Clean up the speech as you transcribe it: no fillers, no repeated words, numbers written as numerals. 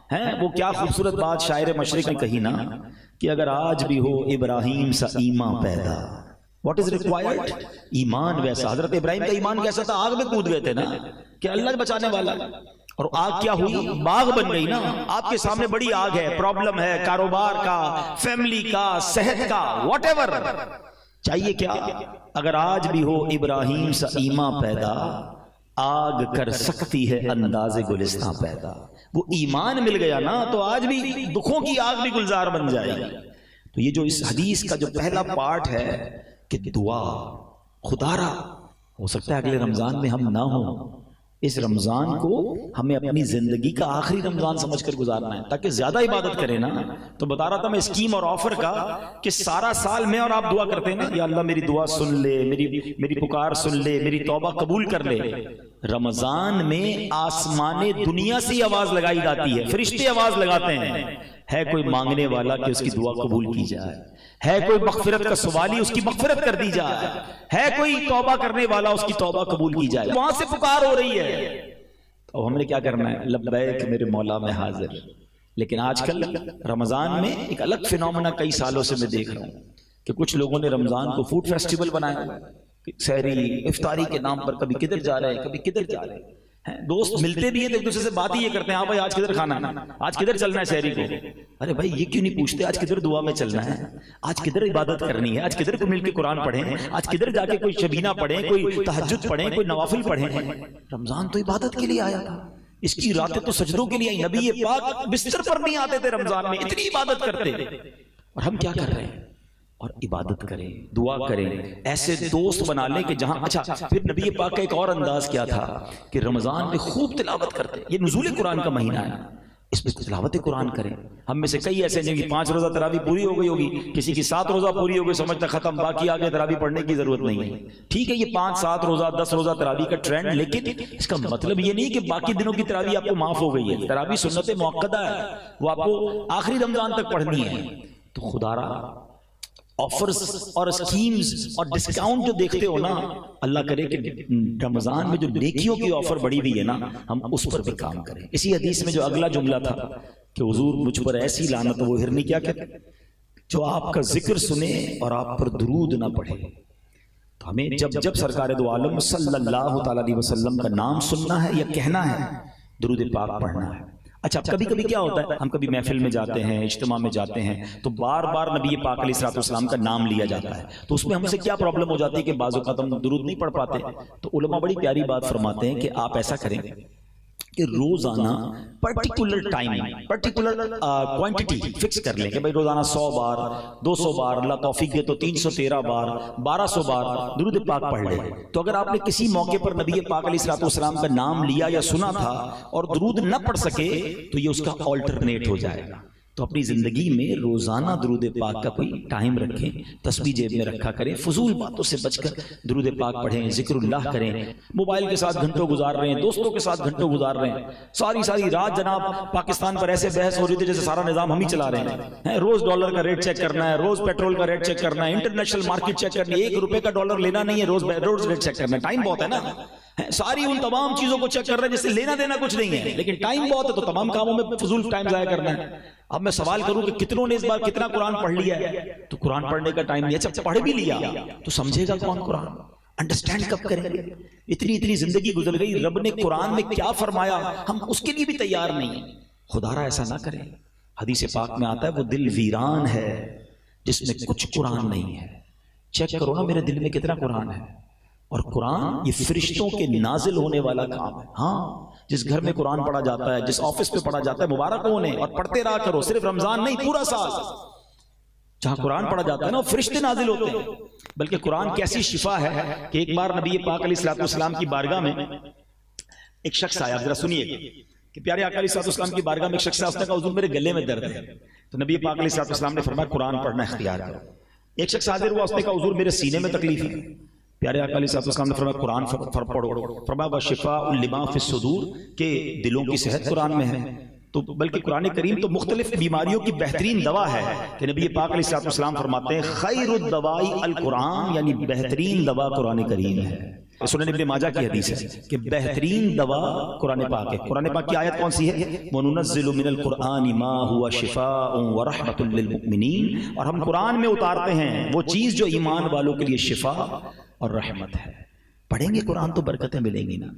हैं। वो क्या खूबसूरत बात शायर मशरिक ने कही ना कि अगर आज भी हो इब्राहिम सा ईमान पैदा, व्हाट इज रिक्वायर्ड? ईमान वैसा। हजरत इब्राहिम का ईमान कैसा था? आग में कूद गए थे ना कि अल्लाह बचाने वाला, और आग क्या हुई? बाग बन गई ना। आपके सामने बड़ी आग है, प्रॉब्लम है कारोबार का, फैमिली का, सेहत का, व्हाटएवर, चाहिए क्या? अगर आज भी हो इब्राहिम सा ईमान पैदा, आग कर सकती है अंदाज़े गुलिस्तां पैदा। वो ईमान मिल गया ना तो आज भी दुखों की आग भी गुलजार बन जाएगी। तो ये जो इस हदीस का जो पहला पार्ट है कि दुआ, खुदारा, हो सकता है अगले रमजान में हम ना हो, इस रमजान को हमें अपनी जिंदगी का आखिरी रमजान समझकर गुजारना है ताकि ज्यादा इबादत करें ना। तो बता रहा था मैं स्कीम और ऑफर का कि सारा साल मैं और आप दुआ करते हैं ना, या अल्लाह मेरी दुआ सुन ले, मेरी पुकार सुन ले, मेरी तौबा कबूल कर ले। रमजान में आसमाने दुनिया से आवाज लगाई जाती है, फरिश्ते आवाज लगाते हैं, है कोई मांगने वाला कि उसकी दुआ कबूल की जाए, है कोई मगफिरत का सवाली उसकी मगफिरत कर दी जाए, है कोई तौबा करने वाला उसकी तौबा कबूल की जाए। वहां से पुकार हो रही है। तो हमने क्या करना है? लब्बैक मेरे मौला में हाजिर। लेकिन आजकल रमजान में एक अलग फिनोमेना कई सालों से मैं देख रहा हूं कि कुछ लोगों ने रमजान को फूड फेस्टिवल बनाया, सहरी इफ्तारी के नाम पर कभी किधर जा रहे हैं, कभी किधर जा रहे हैं। दोस्त मिलते भी हैं तो एक दूसरे से बात ही ये करते हैं, हाँ भाई आज किधर खाना है, आज किधर चलना है सहरी को। अरे भाई ये क्यों नहीं पूछते आज किधर दुआ में चलना है, आज किधर इबादत करनी है, आज किधर को मिलकर कुरान पढ़ें, आज किधर जाके कोई शबीना पढ़ें, कोई तहज्जुद पढ़ें, कोई नवाफिल पढ़ें। रमजान तो इबादत के लिए आया था, इसकी रातें तो सजदों के लिए आई। नबी ये पाक बिस्तर पर नहीं आते थे रमजान में, इतनी इबादत करते। और हम क्या कर रहे हैं? और इबादत करें, दुआ करें, ऐसे दोस्त बना लें कि जहां। अच्छा, फिर नबी पाक का एक और अंदाज क्या था कि रमजान में खूब तिलावत करते। ये नुज़ूल कुरान का महीना है, इसमें तिलावत कुरान करें। हम में से कई ऐसे हैं जिनकी 5 रोजा तरावी पूरी हो गई होगी, किसी की 7 रोजा पूरी हो गई, समझता खत्म, बाकी आगे तरावी पढ़ने की जरूरत नहीं है। ठीक है, ये 5, 7 रोजा, 10 रोजा तरावी का ट्रेंड, लेकिन इसका मतलब ये नहीं कि बाकी दिनों की तरावी आपको माफ हो गई है। तरावी सुन्नत मुअक्कदा है, वो आपको आखिरी रमजान तक पढ़नी है। तो खुदारा ऑफर्स और स्कीम्स और डिस्काउंट जो देखते हो ना, अल्लाह करे कि रमजान में जो नेकियों की ऑफर बढ़ी हुई है ना, हम उस पर भी काम करें। इसी हदीस में जो अगला जुमला था कि हुजूर मुझ पर ऐसी लानत, वो हिरनी क्या कहते, जो आपका जिक्र सुने और आप पर दुरूद ना पढ़े। तो हमें जब जब सरकार दो आलम सल्लल्लाहु अलैहि वसल्लम का नाम सुनना है या कहना है, दुरूद पाक पढ़ना है। अच्छा, कभी कभी क्या होता है, हम कभी महफिल में जाते हैं, इज्तिमा में जाते हैं, तो बार बार नबी पाक अलैहिस्सलाम का नाम लिया जाता है। तो उसमें हमसे क्या प्रॉब्लम हो जाती है कि बाज़ औक़ात हम दुरूद नहीं पढ़ पाते। तो उलमा बड़ी प्यारी बात फरमाते हैं कि आप ऐसा करें कि रोजाना particular time, particular quantity fix कर लें कि भाई रोजाना 100 बार, 200 बार, अल्लाह तौफीक दे तो 313 बार, 1200 बार दुरूद पाक पढ़ ले। तो अगर आपने किसी मौके पर नबी पाक अलैहिस्सलाम का नाम लिया या सुना था और दुरूद न पढ़ सके, तो ये उसका ऑल्टरनेट हो जाएगा। तो अपनी जिंदगी में रोजाना दुरूद पाक का कोई टाइम रखें, तस्बीह जेब में रखा करें, फजूल बातों से बचकर दुरूद पाक पढ़ें, जिक्रुल्लाह करें। मोबाइल के साथ घंटों गुजार रहे हैं, दोस्तों के साथ घंटों गुजार रहे हैं, सारी सारी रात जनाब पाकिस्तान पर ऐसे बहस हो रही थी जैसे सारा निजाम हम ही चला रहे हैं। रोज डॉलर का रेट चेक करना है, रोज पेट्रोल का रेट चेक करना है, इंटरनेशनल मार्केट चेक करनी है, 1 रुपए का डॉलर लेना नहीं है, रोज रेट चेक करना है। टाइम बहुत है ना, सारी उन तमाम चीजों को चेक कर रहे हैं जिससे लेना देना कुछ नहीं है, लेकिन टाइम बहुत है, तो तमाम कामों में फजूल टाइम जाया करना है। अब मैं सवाल करूं कि कितनों ने इस बार कितना कुरान पढ़ लिया है? तो कुरान पढ़ने का टाइम नहीं है। अच्छा, पढ़ भी लिया तो समझेगा कौन कुरान? अंडरस्टैंड कब करेंगे? इतनी इतनी जिंदगी गुजर गई, रब ने कुरान में क्या फरमाया हम उसके लिए भी तैयार नहीं है। खुदारा ऐसा ना करें। हदीस पाक में आता है वो दिल वीरान है जिसमें कुछ कुरान नहीं है। चेक करो ना मेरे दिल में कितना कुरान है। और कुरान ये फरिश्तों के नाजिल होने वाला काम है। हाँ, जिस घर में कुरान पढ़ा जाता है, जिस ऑफिस पे पढ़ा जाता है, मुबारक होने, और पढ़ते रहा करो, सिर्फ रमजान नहीं पूरा साल। जहां कुरान पढ़ा जाता है ना, फरिश्ते नाजिल होते हैं। बल्कि कुरान कैसी शिफा है कि एक बार नबी पाक अलैहिस्सलाम की बारगाह में एक शख्स आया, जरा सुनिए कि प्यारे आका अलैहिस्सलाम की बारगाह में एक शख्स आया, उसने कहा हुजूर मेरे गले में दर्द है। तो नबी पाक अलैहिस्सलाम ने फरमाया कुरान पढ़ना इख्तियार करो। एक शख्स हाजिर हुआ, उसने कहा हुजूर मेरे सीने में तकलीफ है। प्यारे आका अलैहिस्सलाम ने फरमाया कुरान पढ़ो। फरमाया शिफा लिमा फिस सुदूर, के दिलों की सेहत कुरान में है। तो बल्कि कुरान करीम तो मुख्तलिफ बीमारियों की बेहतरीन दवा है कि नबी पाक अलैहिस्सलाम फरमाते हैं खैरुद दवाई अल कुरान, यानी बेहतरीन दवा कुरान करीम है। सुनन इब्न माजा की हदीस है कि बेहतरीन दवा कुरान पाक है। कुरान पाक की आयत कौन सी है? वनुनज़्ज़िलु मिनल कुरानि मा हुवा शिफाउन व रहमतुल लिल मुमिनीन, और हम कुरान में उतारते हैं वो चीज जो ईमान वालों के लिए शिफा और रहमत है। पढ़ेंगे कुरान तो बरकतें मिलेंगी ना।